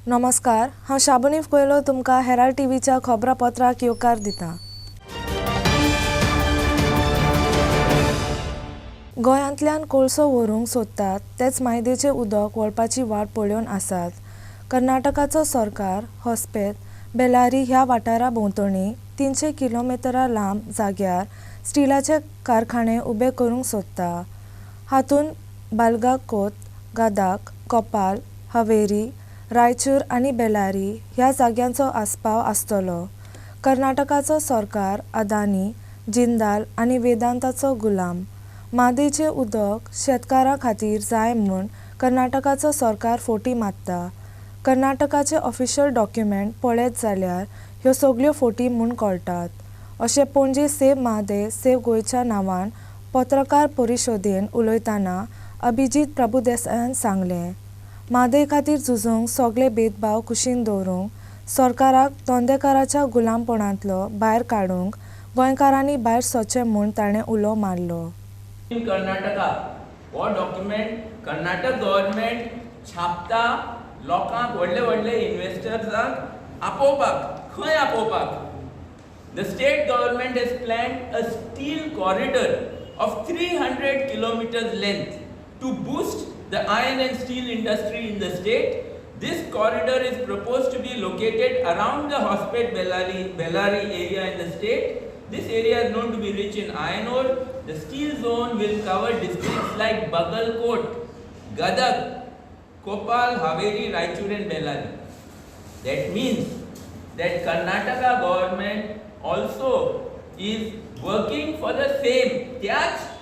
नमस्कार, हांव शाबुनी कोयलो तुमकां हेराल्ड टीव्हीच्या खबरापत्राक येवकार दिता। गोंयांतल्यान कोळसो व्हरूंक सोदतात तेच मायदेचें उदक वळपाची वाट पळोवन आसात। कर्नाटकाचो सरकार होस्पेत बेलारी ह्या वाठारा भोंवतणी 300 किलोमिटरां लांब जाग्यार स्टिलाचे कारखाने उबे करूंक सोदता। हातूंत बालगाकोत, गदग, कोप्पाल, हावेरी, रायचूर आनी बेलारी ह्या जाग्यांचो आस्पाव आसतलो। कर्नाटकाचो सरकार अदानी, जिंदाल आनी वेदांताचो गुलाम। मादेचें उदक शेतकारां खातीर जाय म्हूण कर्नाटकाचो सरकार फोटी मारता। कर्नाटकाचे ऑफिशियल डॉक्युमेंट पळयत जाल्यार ह्यो सगळ्यो फोटी म्हूण कळटात, अशें पणजे सेव्ह म्हादय सेव्ह गोंयच्या नांवान पत्रकार परिशदेन उलयतना अभिजीत प्रभुदेसायान सांगलें। म्हादय खातीर झुजूंक सगळे भेदभाव कुशीन दवरूंक सरकाराक धोंदेकाराच्या गुलामपणांतलो भायर काडूंक गोंयकारांनी भायर सरचें म्हूण ताणें उलो मारलो। इन कर्नाटका हो डॉक्युमेंट कर्नाटक गव्हर्नमेंट छापता लोकांक व्हडले इन्व्हेस्टर्सांक आपोवपाक खंय आपोवपाक। The state government has planned a steel corridor of 300 kilometers length to boost the iron and steel industry in the state. This corridor is proposed to be located around the Hospet Bellary area in the state. This area is known to be rich in iron ore. The steel zone will cover districts like Bagalkot, Gadag, Koppal, Haveri, Raichur and Bellary. That means that Karnataka government also is working for the same. त्याच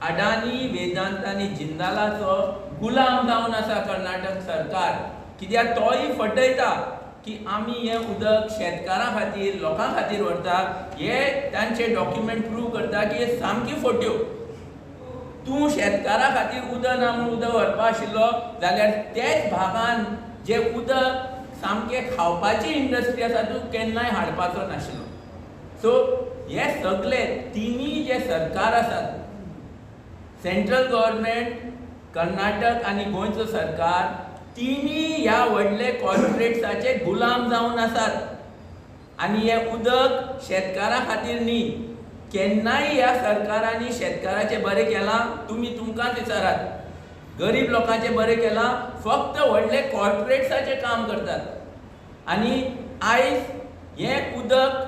अडानी, वेदांत आनी जिंदालाचो गुलाम जावन आसा कर्नाटक सरकार। कित्याक तोय फटयता की आमी हें उदक शेतकारां खातीर लोकां खातीर व्हरता। हे तांचे डॉक्युमेंट प्रूव करता की हे सामकी फोट्यो। तूं शेतकारां खातीर उदक ना म्हूण उदक व्हरपा आशिल्लो जाल्यार तेच भागान जे उदक सामकें खावपाची इंडस्ट्री आसा तूं केन्नाय हाडपाचो नाशिल्लो। सो हे सगळे तिनी जे सरकार आसात, सेंट्रल गव्हर्नमेंट, कर्नाटक आनी गोंयचो सरकार, तिनी ह्या व्हडले कॉर्पोरेट्साचे गुलाम जावन आसात। आनी हे उदक शेतकारां खातीर न्ही। केन्नाय ह्या सरकारांनी शेतकाराचें बरें केलां तुमी तुमकांच विचारात। गरीब लोकांचें बरें केलां फक्त व्हडले कॉर्पोरेट्साचें काम करतात। आनी आयज हें उदक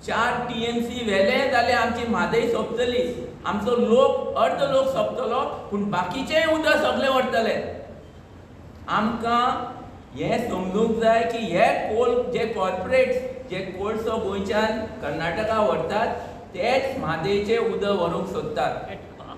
4 TMC व्हेलें जाल्यार आमची म्हादय सोंपतली, आमचो लोक अर्द लोक सोंपतलो, पूण बाकीचेंय उदक सगळें व्हरतले। आमकां हें समजूंक जाय की हे जे कॉर्पोरेट्स जे कोळसो गोंयच्यान कर्नाटका व्हरतात तेच म्हादयचें उदक व्हरूंक सोदतात।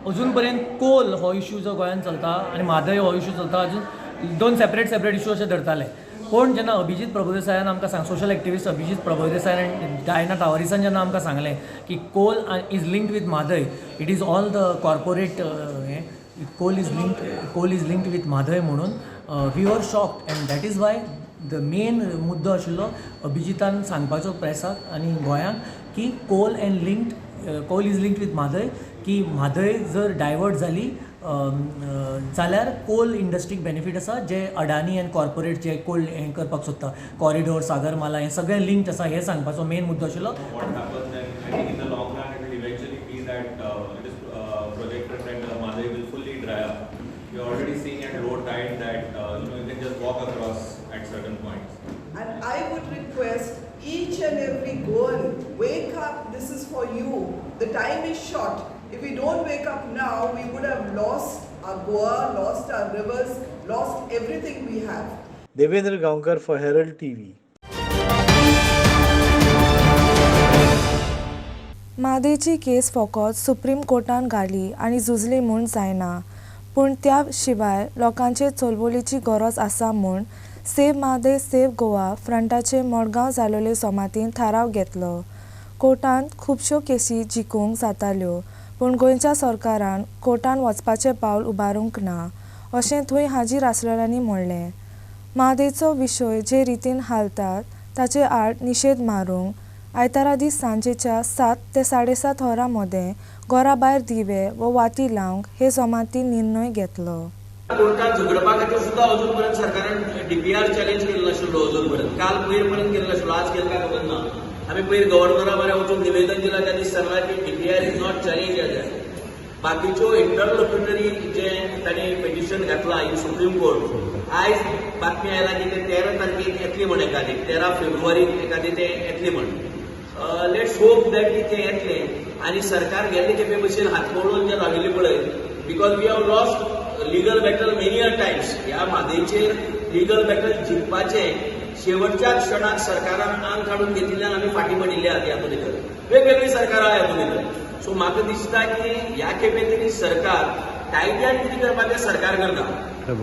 अजून पर्यंत कोल हो इश्यू जो गोंयांत चलता आनी म्हादय हो इश्यू चलता, अजून दोन सेपरेट इश्यू अशे धरताले। पण जेन्ना अभिजीत प्रभुदेसायान आमकां सोशल एक्टिविस्ट अभिजीत प्रभुदेसायान डायना टावरिसान जेन्ना आमकां सांगलें की coal is linked with Mhadei, it is all the corporate coal is linked with Mhadei म्हणून we were shocked and that is why the main मुद्दो आशिल्लो अभिजितान सांगपाचो प्रेसाक आनी गोंयांक की coal is linked with Mhadei, की म्हादय जर डायवर्ट जाली जाल्यार कोल इंडस्ट्रीक बेनिफीट आसा जे अडानी एंड कॉर्पोरेट जे कोल हें करपाक सोदता, कॉरिडॉर सागरमाला हें सगळें लिंक्ड आसा हें सांगपाचो मेन मुद्दो आशिल्लो। And I would request each and every Goan, wake up, this is for you. The time is short. If we don't wake up now, we would have lost our Goa, lost our rivers, lost everything we have. Devendra Gaonkar for Herald TV. मादेची case फकत supreme कोर्टान घाली आनी झुजली म्हूण जायना, पूण त्या शिवाय लोकांचे चळवळीची गरज आसा म्हूण सेव्ह म्हादय सेव्ह गोवा फ्रंटाचे मडगांव जालोले जमातीन थाराव घेतलो। कोर्टांत खुबश्यो केसी जिखूंक जाताल्यो, पूण गोंयच्या सरकारान कोर्टान वचपाचें पावल उबारूंक ना, अशें थंय हाजीर आसलेल्यांनी म्हणलें। म्हादयचो विशय जे रितीन हालतात ताचे आड निशेध मारूंक आयतारा दीस सांजेच्या 7 ते 7:30 वरां मदें घरा भायर दिवे व वाती लावंक हे जमातीन निर्णय घेतलो। कोर्टात झगडपा खातीर सुद्धा अजून पर्यंत सरकारान DPR चॅलेंज केल्लो नाशिल्लो अजून पर्यंत. काल पयर पर्यंत केल्लो नाशिल्लो, आज केला काय खबर ना. आम्ही पयर गव्हर्नरा म्हऱ्या वचून निवेदन दिला, त्यांनी सांगला की DPR is not challenge as. बाकीच्यो इंटरलोक्युटरी जे तांणी पिटिशन घातला इन सुप्रीम कोर्ट, आयज बातमी आयला की ते 13 तारखेक येतली म्हण, एकादी 13 फेब्रुवारीक एकादी ते येतली म्हण. लेट्स होप दॅट की ते येतले आनी सरकार गेल्ले खेपे भशेन हातमोडून जे राविल्ले पळय, because we have lost legal battle many a times. ह्या म्हादयचेर लीगल बॅटल जिखपाचे शेवटच्या क्षणाक सरकारान आंग काढून घेतिल्ल्यान आमी फाटीं पडिल्ले आहात ह्या भितर. वेगवेगळी सरकारां ह्या भितर. सो म्हाका दिसता की ह्या खेपे तरी सरकार कायद्यान कितें करपाचें सरकार करता.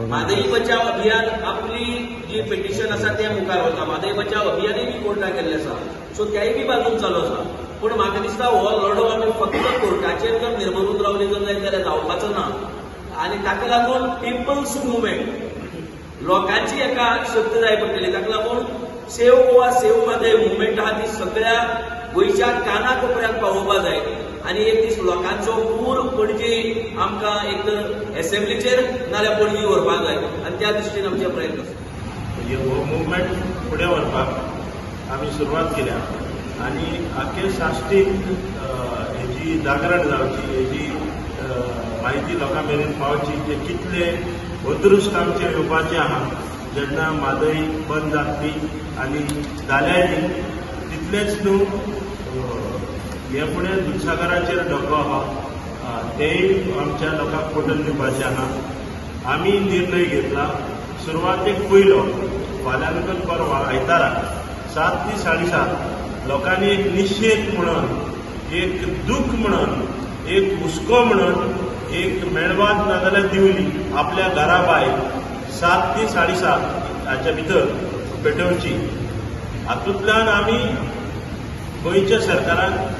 म्हादई बचाव अभियान आपली जी पिटिशन आसा ते मुखार वता. म्हादई बचाव अभियानूय बी कोर्टाक गेल्लें आसा. सो त्याय बी बाजून चालू आसा. पूण म्हाका दिसता हो लढो आमी फक्त कोर्टाचेर जर निर्भरून रावले जाल्यार जावपाचो ना. आनी ताका लागून पिपल्स मुवमेंट, लोकांची एका शक्त जाय पडटली. ताका लागून save Goa save Mhadei movement आहा ती सगळ्या गोंयच्या काना कोपऱ्यात पावोवपा जाय. आनी एक दीस लोकांचो पूर पणजी आमकां एक तर एसेंब्लीचेर नाल्यार पणजी व्हरपाक जाय, आनी त्या दृश्टीन आमचे प्रयत्न आसा. हो मुवमेंट फुडें व्हरपाक आमी सुरवात केल्या आनी आख्खे साश्टीक हेजी जागरण जावची, हेजी म्हायती लोकां मेरेन पावची जे कितले अदृश्ट आमचे येवपाचें आहा. जेन्ना म्हादय बंद जातली आनी जाल्यारय तितलेंच न्हू, हे फुडें दुधसागराचेर डोको आहा तेय आमच्या लोकांक पटोवन दिवपाचें आहा. आमी निर्णय घेतला सुरवातेक पयलो फाल्यांकन परवा आयतारा 7 ते 7:30 लोकांनी एक निशेध म्हणून, एक दूख म्हणून, एक हुस्को म्हणून एक मेळवात नाजाल्यार दिवली आपल्या घरा भायर 7 ते 7:30 हाच्या भितर पेटोवची. हातूंतल्यान आमी गोंयच्या सरकाराक,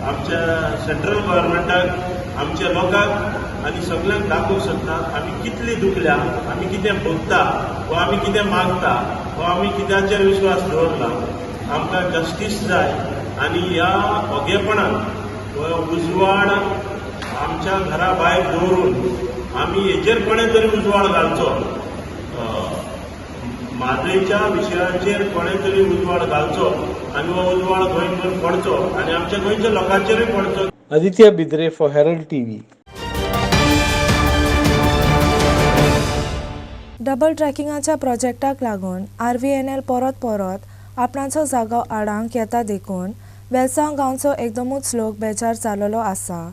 आमच्या सेंट्रल गव्हर्नमेंटाक, आमच्या लोकांक आनी सगळ्यांक दाखोवंक सोदता आमी कितली दुखल्या, आमी कितें भोगता, वा आमी कितें मागता, वा आमी कित्याचेर विश्वास दवरला. आमकां जस्टीस जाय आनी ह्या ओगेपणाक उजवाड आमच्या घरा भायर दवरून आमी हेजेर कोणें तरी उजवाड घालचो. म्हादयच्या विशयाचेर कोणें तरी उजवाड घालचो आनी हो उजवाड गोंयभर पडचो आनी आमच्या गोंयच्या लोकांचेरूय पडचो. Aditya Bidre for Herald TV. Double ट्रॅकिंगाच्या प्रोजेक्टाक लागून RVNL परत आपणाचो जागो आडांक येता देखून वेलसांव गांवचो एकदमूच लोक बेजार जाल्लो आसा.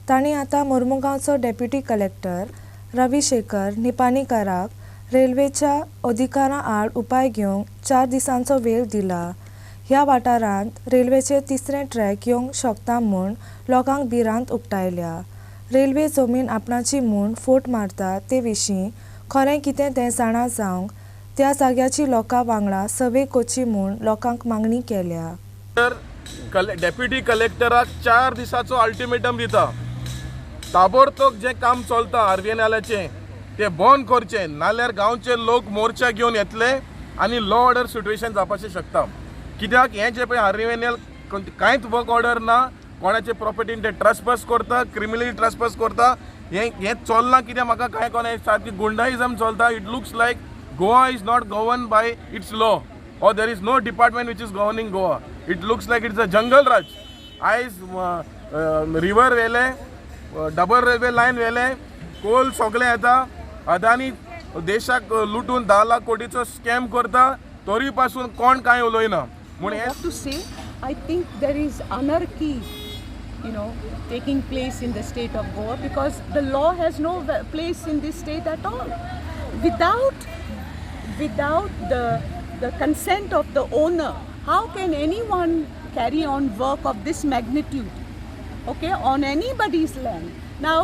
तांणी आतां मुर्मुगांवचो डेप्युटी कलेक्टर रविशेखर निपाणीकाराक रेल्वेच्या अधिकारां आड उपाय घेवंक 4 दिसांचो वेळ दिला. ह्या वाठारांत रेल्वेचे 3रे ट्रॅक येवंक शकता म्हूण लोकांक भिरांत उक्तायल्या. रेल्वे जमीन आपणाची म्हूण फोट मारता ते विशीं खरें कितें तें जाणा जावंक त्या जाग्याची लोकां वांगडा सभे करची म्हूण लोकांक मागणी केल्या. डेप्युटी कलेक्टराक 4 दिसाचो अल्टिमेटम दिता. ताबडतोब जें काम चलता RVNLचें तें बंद करचें, नाल्यार गांवचे लोक मोर्चा घेवन येतले आनी लॉ ऑर्डर सिट्युएशन जावपाचें शकता. कित्याक हें जें पळय RVNL कांयच वर्क ऑर्डर ना, कोणाचे प्रॉपर्टीन ते ट्रस्पास करता, क्रिमिनली ट्रस्पास करता. हें चलना कित्याक म्हाका कांय कोणें सारकी गुंडाइजम चलता. It looks like Goa is not govern by it's law or there is no department which is governing Goa. It looks like it's a jungle raj. आयज रिवर वेले, डबल रेल्वे लायन वेले, कोल सगळे येता. अदानी देशाक लुटून 10 लाख कोटीचो स्कॅम करता, तरी पासून कोण कांय उलयना. म्हणून What to say? I think there is anarchy, taking place in the state of Goa because the law has no place in this state at all. Without the consent of the owner, how can anyone carry on work of this magnitude, on anybody's land? Now,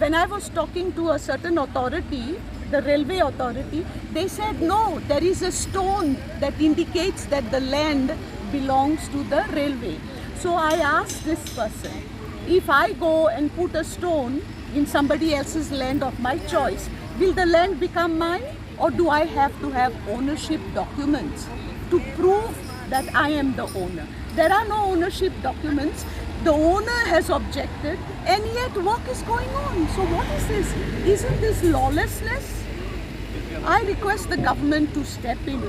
when I was talking to a certain authority, the railway authority, they said no, there is a stone that indicates that the land belongs to the railway. So I asked this person, if I go and put a stone in somebody else's land of my choice, will the land become mine? Or do I have to have ownership documents to prove that I am the owner? There are no ownership documents. The owner has objected, and yet work is going on. So what is this? Isn't this lawlessness? I request the government to step in,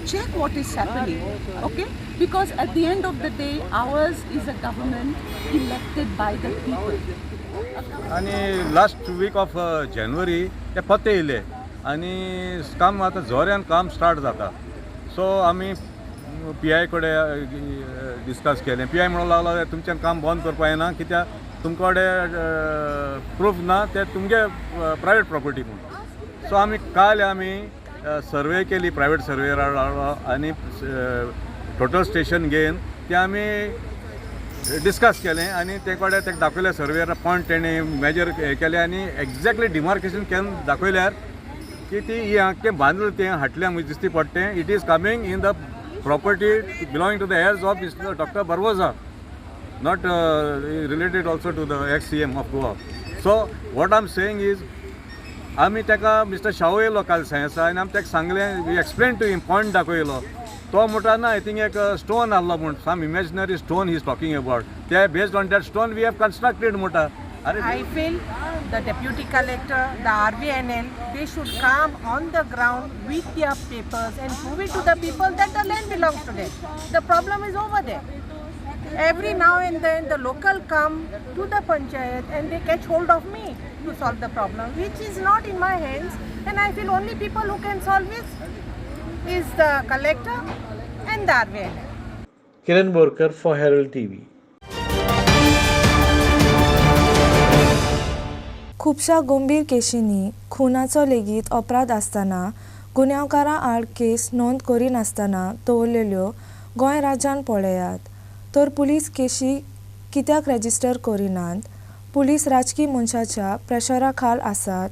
check what is happening, okay? Because at the end of the day, ours is a government elected by the people. आणि last week of January ते पत्ते येयले आनी काम आतां जोऱ्यान काम start जाता. सो आमी PI कडेन डिस्कस केलें. PI म्हणूंक लागलो तुमचें काम बंद करपा येना कित्याक तुमचे कडेन प्रूफ ना ते तुमगे प्रायवेट प्रॉपर्टी म्हणून. सो आमी काल आमी सर्वे केली, प्रायवेट सर्वेयर हाडलो आनी टोटल स्टेशन घेवन ते आमी डिस्कस केलें आनी ते कडेन तेका दाखयलें सर्वेयर पॉयंट तेणें मेजर केलें आनी एक्झॅक्टली डिमार्केशन केन्न दाखयल्यार की ती हांवें बांदून तें हाटल्या म्हजे दिसती पडटें. It is coming in the property belonging to the heirs of doctor Barbosa, not related also to the ex-CM of Goa. So what I'm saying is, आमी तेका मिस्टर शाहू येयलो काल सायन्सा आनी आमी तेका सांगलें, we explain to him, point दाखयलो. तो म्हणटा ना, आय थिंक एक स्टोन आहलो म्हूण, some imaginary stone he is talking about. ते based on that stone we have constructed म्हणटा. I feel the deputy collector, the RVNL, they should come on the ground with their papers and prove it to the people that the land belongs to them. The problem is over there. Every now and then the local come to the panchayat and they catch hold of me to solve the problem, which is not in my hands, and I feel only people who can solve it is the collector and the RVNL. Kiran Borkar for Herald TV. खुबशा गंभीर केशींनी खुनाचो लेगीत अपराध आसतना गुन्यांवकारां आड case नोंद करिनासतना दवरलेल्यो गोंय राज्यान पळयात. तर पुलीस केशी कित्याक रजिस्टर करिनात? पुलीस राजकीय मनशाच्या प्रेशरा खाल आसात.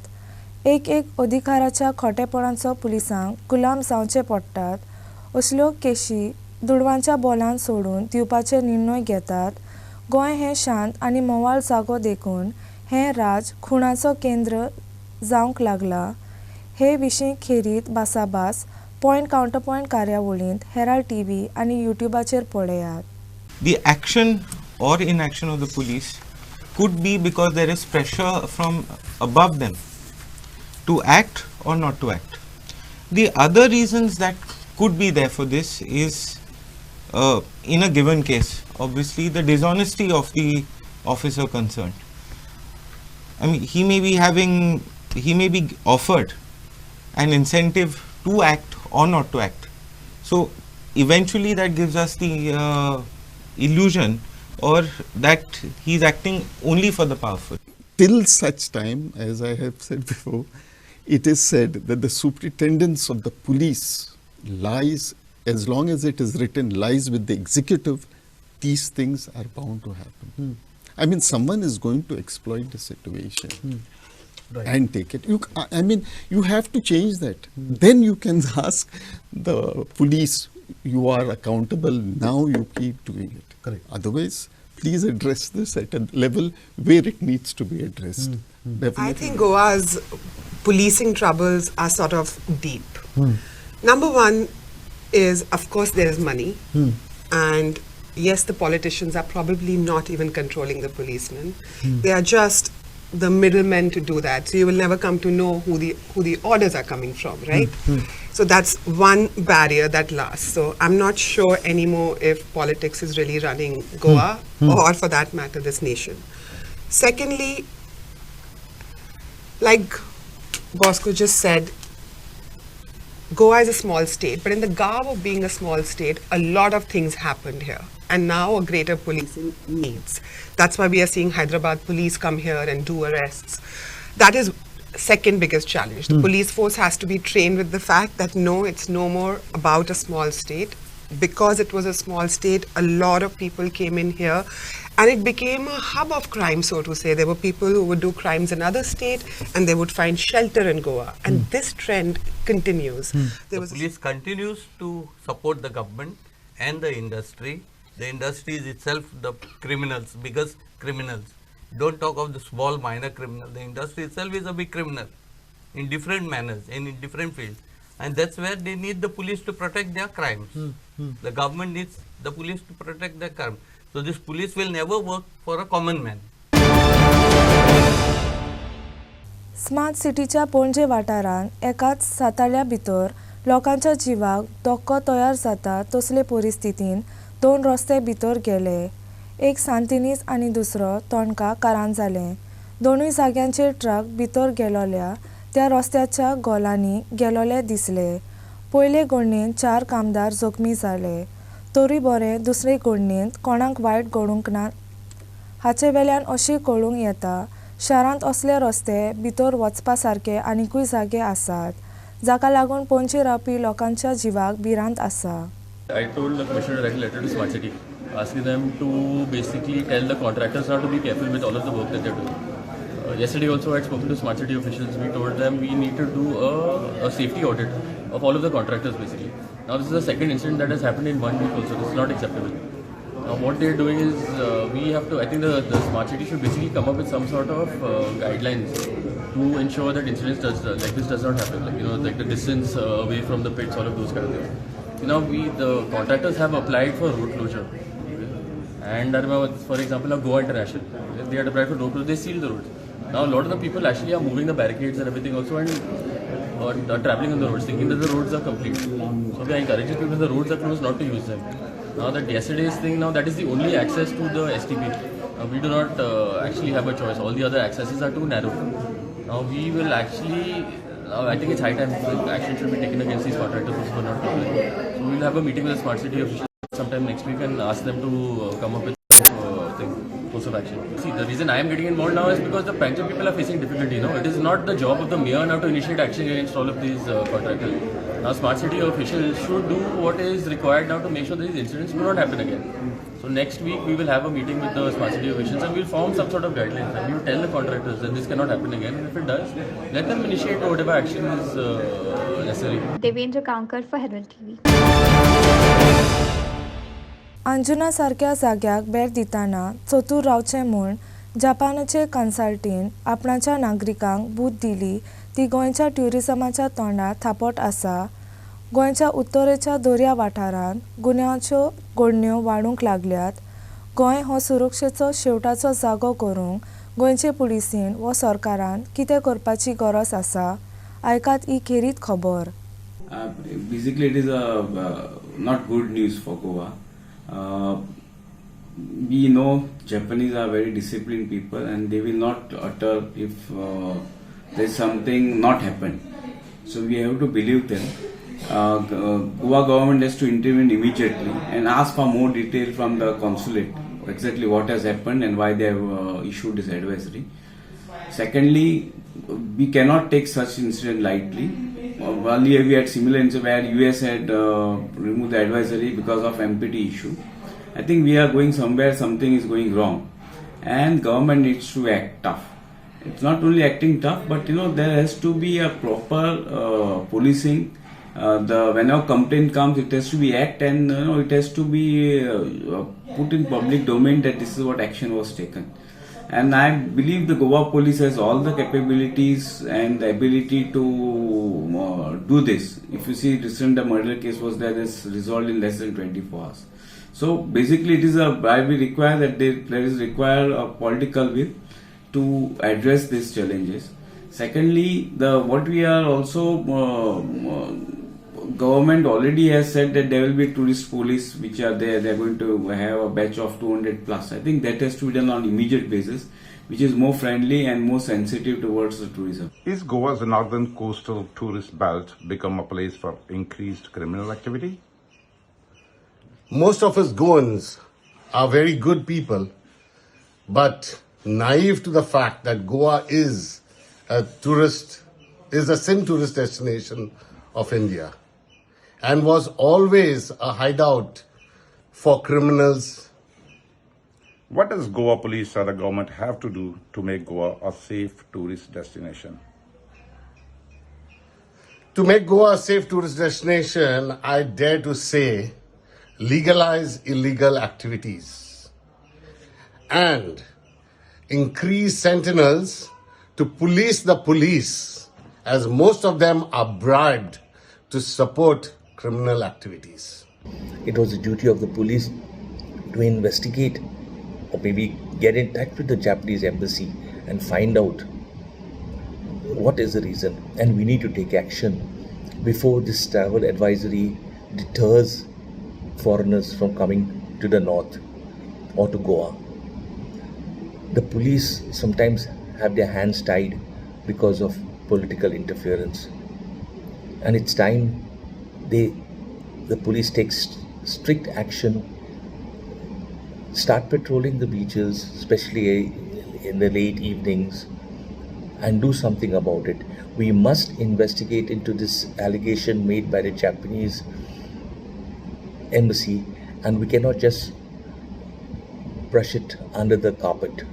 एक अधिकाराच्या खोटेपणाचो पुलिसांक गुलाम जावचे पडटात. असल्यो केशी दुडवांच्या बोलान सोडून दिवपाचे निर्णय घेतात. गोंय हें शांत आनी मोवाळ जागो देखून हें राज खुणाचो केंद्र जावंक लागला. हे विशीं खेरीत भासाभास पॉयंट काउंटर पॉयंट कार्यावळींत हेराल्ड TV आनी युट्यूबाचेर पळयात. The action or inaction of the police could be because there is pressure from above them to act or not to act. The other reasons that could be there for this is in a given case, obviously the dishonesty of the officer concerned. I mean, he may be offered an incentive to act or not to act. So eventually that gives us the illusion or that he's acting only for the powerful. Till such time, as I have said before, it is said that the superintendence of the police lies, as long as it is written, lies with the executive. These things are bound to happen. I mean, someone is going to exploit the situation and take it. You have to change that. Then you can ask the police, you are accountable, now you keep doing it. Correct. Otherwise, please address this at a level where it needs to be addressed. I think Goa's policing troubles are sort of deep. Number one is, of course, there is money. And yes, the politicians are probably not even controlling the policemen. They are just the middlemen to do that. So you will never come to know who the orders are coming from, right? So that's one barrier that lasts. So I'm not sure anymore if politics is really running Goa or, for that matter, this nation. Secondly, like Bosco just said, Goa is a small state, but in the garb of being a small state, a lot of things happened here. And now a greater policing needs. That's why we are seeing Hyderabad police come here and do arrests. That is second biggest challenge. The police force has to be trained with the fact that no, it's no more about a small state. Because it was a small state, a lot of people came in here and it became a hub of crime, so to say. There were people who would do crimes in other state and they would find shelter in Goa. And this trend continues. The police continues to support the government and the industry. The industry is itself the criminals, biggest criminals. Don't talk of the small minor criminal. The industry itself is a big criminal in different manners and in different fields. And that's where they need the police to protect their crimes. The government needs the police to protect their crimes. So this police will never work for a common man. Smart सिटीच्या पणजे वाठारांत एकाच साताळ्या भितर लोकांच्या जिवाक धोको तयार जाता तसले परिस्थितीन 2 रस्ते भितर गेले. एक सांतिनीस आनी दुसरो तोणका कारान जाले. दोनूय जाग्यांचेर ट्रक भितर गेलोल्या त्या रस्त्याच्या गोलांनी गेलोले दिसले. पयले घडणेंत 4 कामदार जखमी जाले. तरी बरें दुसरे घडणेंत कोणाक वायट घडूंक ना. हाचे वेल्यान अशें कळूंक येता शारांत असले रस्ते भितर वचपा सारके आनिकूय जागे आसात, जाका लागून पणजे रावपी लोकांच्या जिवाक भिरांत आसा. I told the commissioner to write a letter to Smart City, asking them to basically tell the contractors now to be careful with all of the work that they're doing. Yesterday also I had spoken to Smart City officials. We told them we need to do a safety audit of all of the contractors basically. Now this is the second incident that has happened in 1 week also. This is not acceptable. Now what they're doing is we have to, I think the Smart City should basically come up with some sort of guidelines to ensure that incidents like this does not happen. Like, like the distance away from the pits, all of those kind of things. The contractors have applied for road closure. And I remember, for example, now Goa International, they had applied for road closure, they sealed the roads. Now a lot of the people actually are moving the barricades and everything also and are traveling on the roads, thinking that the roads are complete. So we are encouraging people, if the roads are closed, not to use them. Now that yesterday's thing, now that is the only access to the STP. We do not actually have a choice. All the other accesses are too narrow. Now we will actually, I think it's high time action should be taken against these contractors who are not complying. So we will have a meeting with the Smart City officials sometime next week and ask them to come up with course of action. See, the reason I am getting involved now is because the Panjab people are facing difficulty. It is not the job of the mayor now to initiate action against all of these contractors. Now, Smart City officials should do what is required now to make sure these incidents do not happen again. So next week we will have a meeting with the Smart City officials and we will form some sort of guidelines and we will tell the contractors that this cannot happen again, and if it does, let them initiate whatever action is necessary. Devendra Kankar for Herald TV. Anjuna सारक्या जाग्याक भेट दिताना चतूर रावचें म्हूण जपानाचे कन्सल्टीन आपणाच्या नागरिकांक बूद दिली ती गोंयच्या ट्युरिजमाच्या तोंडार थापट आसा. गोंयच्या उत्तरेच्या दर्या वाठारांत गुन्यांच्यो घडण्यो वाडूंक लागल्यात. गोंय हो सुरक्षेचो शेवटाचो जागो करूंक गोंयचे पुलिसीन व सरकारान कितें करपाची गरज आसा, आयकात ही खेरीत खबर. Basically it is not good news for Goa. We know Japanese are very disciplined people and they will not utter if there is something not happened. So we have to believe them. Goa government has to intervene immediately and ask for more detail from the consulate, exactly what has happened and why they have issued this advisory. Secondly, we cannot take such incident lightly. Earlier we had similar incident where US had removed the advisory because of MPT issue. I think we are going somewhere, something is going wrong and government needs to act tough. It's not only acting tough, but there has to be a proper policing. Whenever complaint comes, it has to be act and it has to be put in public domain that this is what action was taken. And I believe the Goa police has all the capabilities and the ability to do this. If you see, recent the murder case was there is resolved in less than 24 hours. So basically, it is I will require that there is require a political will to address these challenges. Secondly, what we are also government already has said that there will be tourist police which are there. They are going to have a batch of 200 plus. I think that has to be done on immediate basis, which is more friendly and more sensitive towards the tourism. Is Goa's northern coastal tourist belt become a place for increased criminal activity? Most of us Goans are very good people, but naive to the fact that Goa is a sin tourist destination of India and was always a hideout for criminals. What does Goa police or the government have to do to make Goa a safe tourist destination? To make Goa a safe tourist destination, I dare to say, legalize illegal activities and increase sentinels to police the police, as most of them are bribed to support criminal activities. It was the duty of the police to investigate or maybe get in touch with the Japanese embassy and find out what is the reason, and we need to take action before this travel advisory deters foreigners from coming to the north or to Goa. The police sometimes have their hands tied because of political interference, and it's time the police takes strict action, start patrolling the beaches, especially in the late evenings, and do something about it. We must investigate into this allegation made by the Japanese embassy, and we cannot just brush it under the carpet.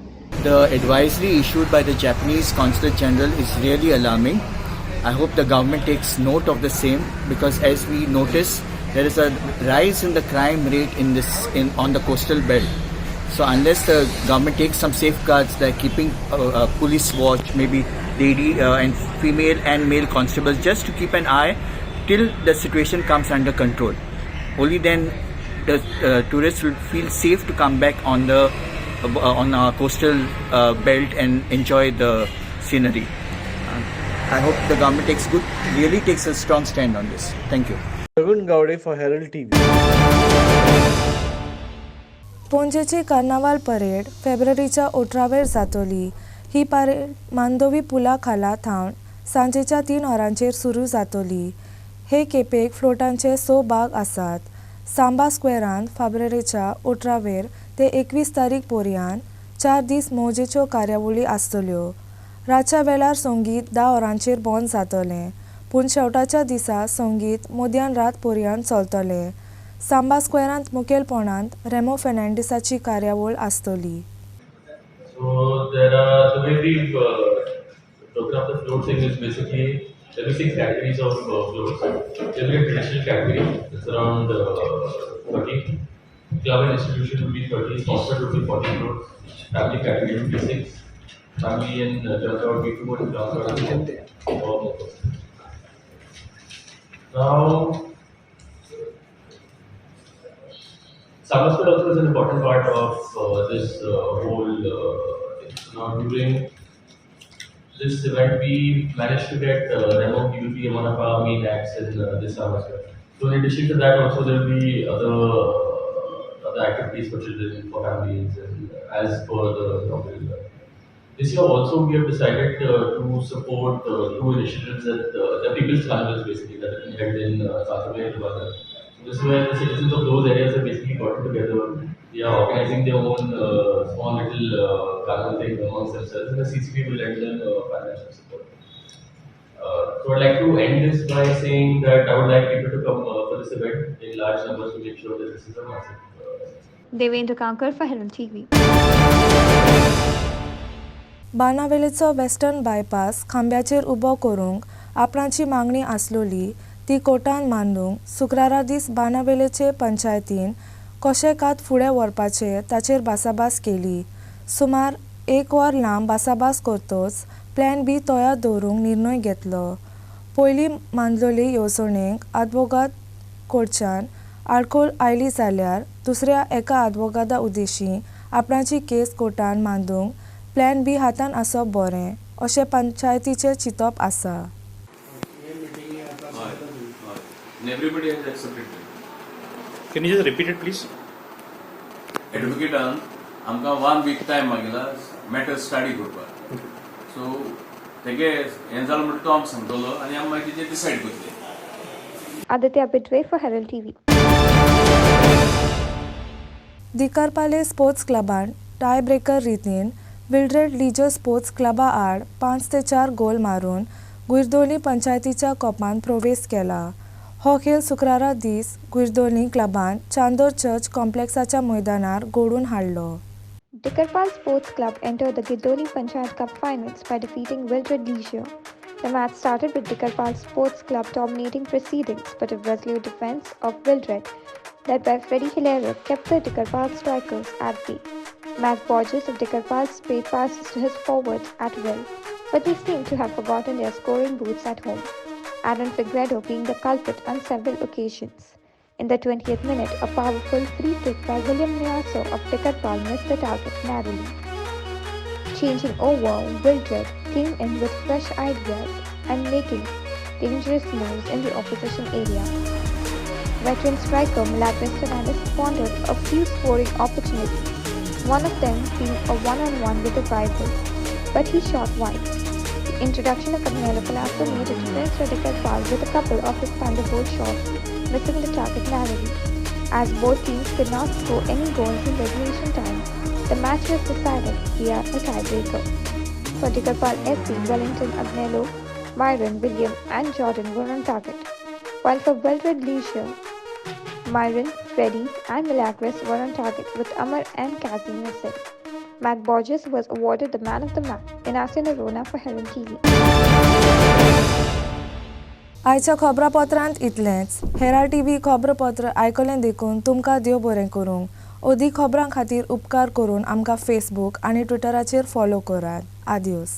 The advisory issued by the Japanese Consulate General is really alarming. I hope the government takes note of the same, because as we notice, there is a rise in the crime rate on the coastal belt. So unless the government takes some safeguards like keeping police watch, maybe lady and female and male constables, just to keep an eye till the situation comes under control, only then the tourists will feel safe to come back on our coastal belt and enjoy the scenery. I hope the government really takes a strong stand on this. Thank you. Arvind Gowde for Herald TV. पणजेची कार्नावाल parade फेब्रुवारीच्या 18 जातली. ही parade Mandovi पुला खाला थावन सांजेच्या 3 वरांचेर सुरू जातली. हे केपेक फ्लोटांचे 6 भाग आसात. सांबा स्क्वेरांत फेब्रुवारीच्या 18 ते 21 तारीख पर्यंत 4 दीस मौजेच्यो कार्यावळी आसतल्यो. रातच्या वेळार संगीत 10 वरांचेर बंद जातलें, पूण शेवटाच्या दिसा संगीत मध्यान रात पर्यंत चलतलें. सांबा स्क्वेरांत मुखेलपणांत रेमो फेर्नांडिसाची कार्यावळ आसतली. So there are the way we've broken up the float thing is basically there are 6 categories of floats. There will be a traditional category, it's around 30. Club and institution will be 30, sponsor will be 40 floats. Family category will be 6. Family and junkyard will be 2 and junkyard will be 4. Now, Samaswar also is an important part of this whole thing. Now, during this event, we managed to get Remo. He will be one of our main acts in this Samaswar. So, in addition to that, also there will be other activities for children, for families, and as per the normal. This year also we have decided to support 2 initiatives at the People's Carnivals basically that are held in Sathaway and Rwanda. So this is where the citizens of those areas have basically gotten together. They are organizing their own small little carnival thing amongst themselves, and the CCP will lend them financial support. So I'd like to end this by saying that I would like people to come for this event in large numbers to make sure that this is a massive. Devendra Kankar for Herald TV. बाणावेलेचो western bypass खांब्याचेर उबो करूंक आपणाची मागणी आसलोली ती कोर्टान मांडूंक शुक्रारा दीस बाणावेलेचे पंचायतीन कशें कात फुडें व्हरपाचें ताचेर भासाभास केली. सुमार 1 वर लांब भासाभास करतोच प्लॅन बी तयार दवरूंक निर्णय घेतलो. पयलीं मांडलोली येवजणेक आदवोगाद कोर्टान आडखळ आयली जाल्यार दुसऱ्या एका आदवोगादा उद्देशी आपणाची केस कोर्टान मांडूंक प्लॅन बी हातान आसप बरें अशें पंचायतीचें चिंतप आसा. Everybody has accepted it. Can you just repeat it, please? Advocate आमकां 1 week टायम मागिला मॅटर स्टडी करपाक. सो तेगे हें जालें म्हणटा तो आमकां सांगतलो आनी आमी मागीर तेजेर डिसायड करतले. Aditya Bidway for Herald TV. Dicarpale sports क्लबान टाय ब्रेकर रितीन विल्ड्रेड लिजो स्पोर्ट्स क्लबा आड 5 ते 4 गोल मारून गुरदोली पंचायतीच्या कोपांत प्रवेश केला. हो खेळ शुक्रारा दीस गुरदोली क्लबान चांदोर चर्च कॉम्प्लेक्साच्या मैदानार घडोवन हाडलो. Dickarpal Sports Club entered the Gidoli Panchayat Cup finals by defeating Wildred Leisure. The match started with Dickarpal Sports Club dominating proceedings, but a resolute defence of Wildred, led by Freddie Hilario, kept the Dickarpal strikers at bay. Matt Borges of Dickarpal sprayed passes to his forwards at will, but they seemed to have forgotten their scoring boots at home, Aaron Figueredo being the culprit on several occasions. In the 20th minute, a powerful free kick by William Niaso of Tikatpal missed the target narrowly. Changing over, Wildred came in with fresh ideas and making dangerous moves in the opposition area. Veteran striker Milagros Fernandez squandered a few scoring opportunities, one of them being a one-on-one with a rival, but he shot wide. The introduction of Agnello Palazzo made a difference for Tikatpal with a couple of his thunderbolt shots, missing the target narrowly. As both teams could not score any goals in regulation time, the match was decided via a tiebreaker. For Tikatpal SC, Wellington, Agnello, Myron, William and Jordan were on target, while for Wildred Leisure, Myron, Freddie and Milagros were on target with Amar and Cassie missing. Mac Borges was awarded the man of the match in Arsenal for Herald TV. आयच्या खबरापत्रांत इतलेंच. Herald TV खबरापत्र आयकलें देखून तुमकां देव बरें करूंक. ओदी खबरां खातीर उपकार करून आमकां फेसबूक आनी ट्विटराचेर फॉलो करात. आदियोस.